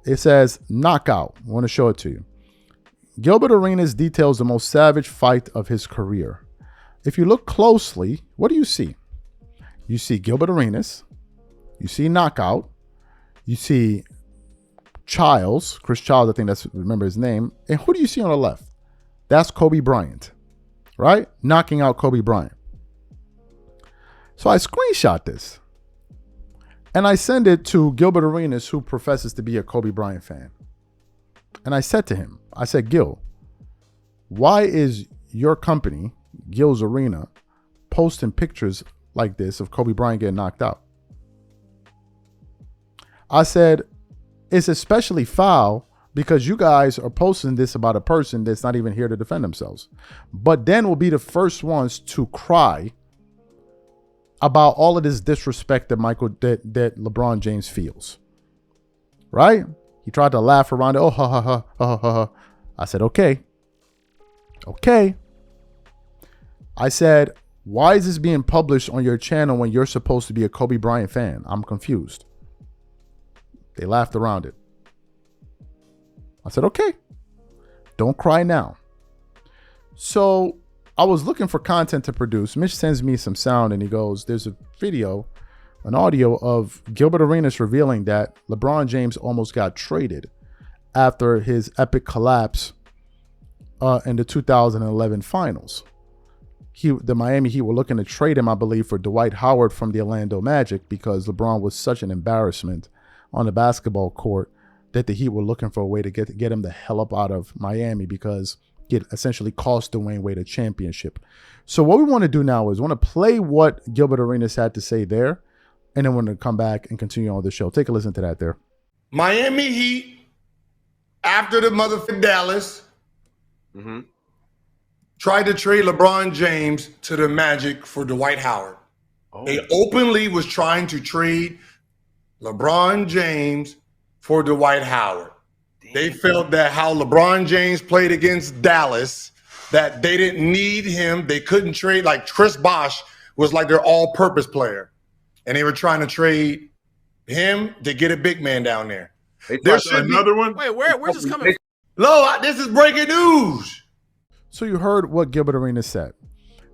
It says knockout. I want to show it to you. Gilbert Arenas details the most savage fight of his career. If you look closely, what do you see? You see Gilbert Arenas. You see knockout. You see Chris Childs, I think remember his name. And who do you see on the left? That's Kobe Bryant, right? Knocking out Kobe Bryant. So I screenshot this and I send it to Gilbert Arenas, who professes to be a Kobe Bryant fan. And I said to him, I said, Gil, why is your company, Gil's Arena, posting pictures like this of Kobe Bryant getting knocked out? I said, it's especially foul because you guys are posting this about a person that's not even here to defend themselves. But then we'll be the first ones to cry about all of this disrespect that that LeBron James feels. Right? He tried to laugh around it. Oh, ha, ha, ha, ha, ha, ha. I said, okay. Okay. I said, why is this being published on your channel when you're supposed to be a Kobe Bryant fan? I'm confused. They laughed around it. I said, okay, don't cry now. So I was looking for content to produce. Mitch sends me some sound and he goes, there's a video, an audio of Gilbert Arenas revealing that LeBron James almost got traded after his epic collapse in the 2011 finals. The Miami Heat were looking to trade him, I believe, for Dwight Howard from the Orlando Magic because LeBron was such an embarrassment on the basketball court that the Heat were looking for a way to get him the hell up out of Miami because it essentially cost Dwayne Wade a championship. So what we want to do now is want to play what Gilbert Arenas had to say there, and then we're going to come back and continue on the show. Take a listen to that there. Miami Heat, after the motherfucking Dallas, tried to trade LeBron James to the Magic for Dwight Howard. Oh. They openly was trying to trade LeBron James for Dwight Howard. Damn. They felt that how LeBron James played against Dallas, that they didn't need him. They couldn't trade. Like Chris Bosh was like their all-purpose player. And they were trying to trade him to get a big man down there. There should another one. Wait, where's this coming from? Lo, this is breaking news. So you heard what Gilbert Arenas said.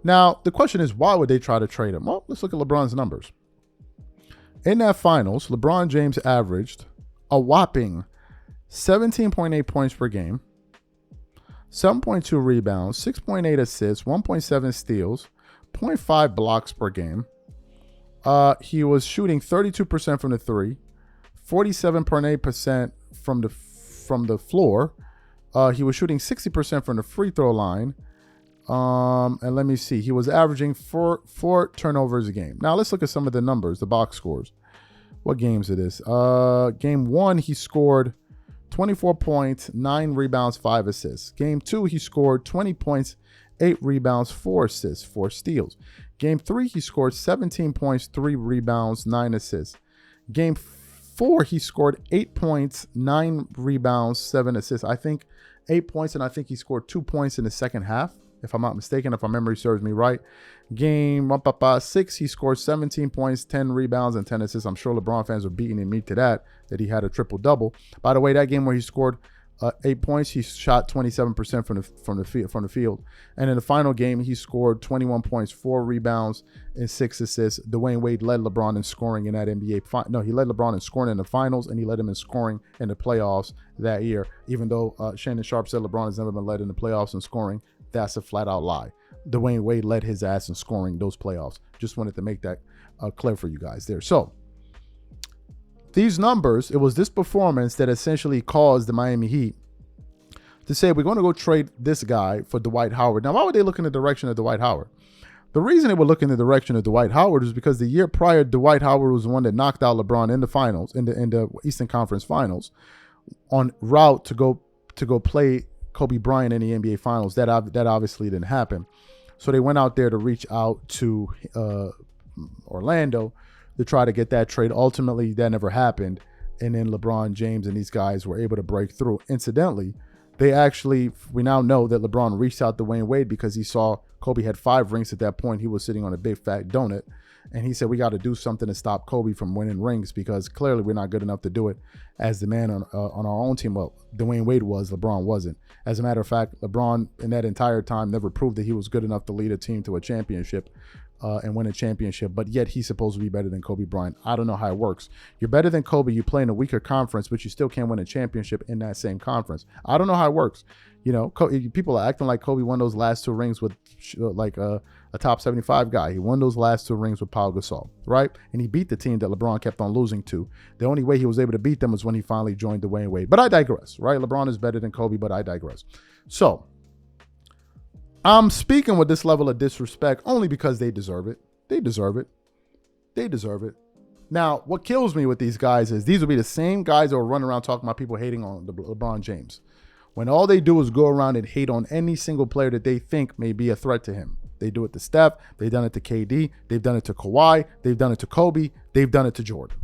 Now, the question is, why would they try to trade him? Well, let's look at LeBron's numbers. In that finals, LeBron James averaged a whopping 17.8 points per game, 7.2 rebounds, 6.8 assists, 1.7 steals, 0.5 blocks per game. He was shooting 32% from the three, 47.8% from the floor. He was shooting 60% from the free throw line. And let me see. He was averaging four turnovers a game. Now let's look at some of the numbers, the box scores. What games it is? Game 1, he scored 24 points, 9 rebounds, 5 assists. Game 2, he scored 20 points, 8 rebounds, 4 assists, 4 steals. Game 3, he scored 17 points, 3 rebounds, 9 assists. Game 4, he scored 8 points, 9 rebounds, 7 assists. I think 8 points, and I think he scored 2 points in the second half, if I'm not mistaken, if my memory serves me right. Game 6, he scored 17 points, 10 rebounds, and 10 assists. I'm sure LeBron fans are beating me to that he had a triple-double. By the way, that game where he scored 8 points, he shot 27% from the field. And in the final game, he scored 21 points, 4 rebounds, and 6 assists. Dwayne Wade led LeBron in scoring in that NBA. No, he led LeBron in scoring in the finals, and he led him in scoring in the playoffs that year. Even though Shannon Sharp said LeBron has never been led in the playoffs in scoring, that's a flat-out lie. Dwayne Wade led his ass in scoring those playoffs. Just wanted to make that clear for you guys there. So these numbers, it was this performance that essentially caused the Miami Heat to say, we're going to go trade this guy for Dwight Howard. Now, why would they look in the direction of Dwight Howard? The reason they were looking in the direction of Dwight Howard is because the year prior, Dwight Howard was the one that knocked out LeBron in the finals, in the Eastern Conference Finals, on route to go play Kobe Bryant in the NBA Finals. That obviously didn't happen. So they went out there to reach out to Orlando to try to get that trade. Ultimately, that never happened. And then LeBron James and these guys were able to break through. Incidentally, we now know that LeBron reached out to Dwayne Wade because he saw Kobe had 5 rings at that point. He was sitting on a big fat donut. And he said, we got to do something to stop Kobe from winning rings because clearly we're not good enough to do it as the man on our own team. Well, Dwayne Wade was, LeBron wasn't. As a matter of fact, LeBron in that entire time never proved that he was good enough to lead a team to a championship and win a championship, but yet he's supposed to be better than Kobe Bryant. I don't know how it works. You're better than Kobe, you play in a weaker conference, but you still can't win a championship in that same conference. I don't know how it works. You know, people are acting like Kobe won those last 2 rings with like a top 75 guy. He won those last 2 rings with Pau Gasol, right? And he beat the team that LeBron kept on losing to. The only way he was able to beat them was when he finally joined Dwayne Wade. But I digress, right? LeBron is better than Kobe, but I digress. So I'm speaking with this level of disrespect only because they deserve it. They deserve it. They deserve it. Now, what kills me with these guys is these will be the same guys that will run around talking about people hating on LeBron James, when all they do is go around and hate on any single player that they think may be a threat to him. They do it to Steph. They've done it to KD. They've done it to Kawhi. They've done it to Kobe. They've done it to Jordan.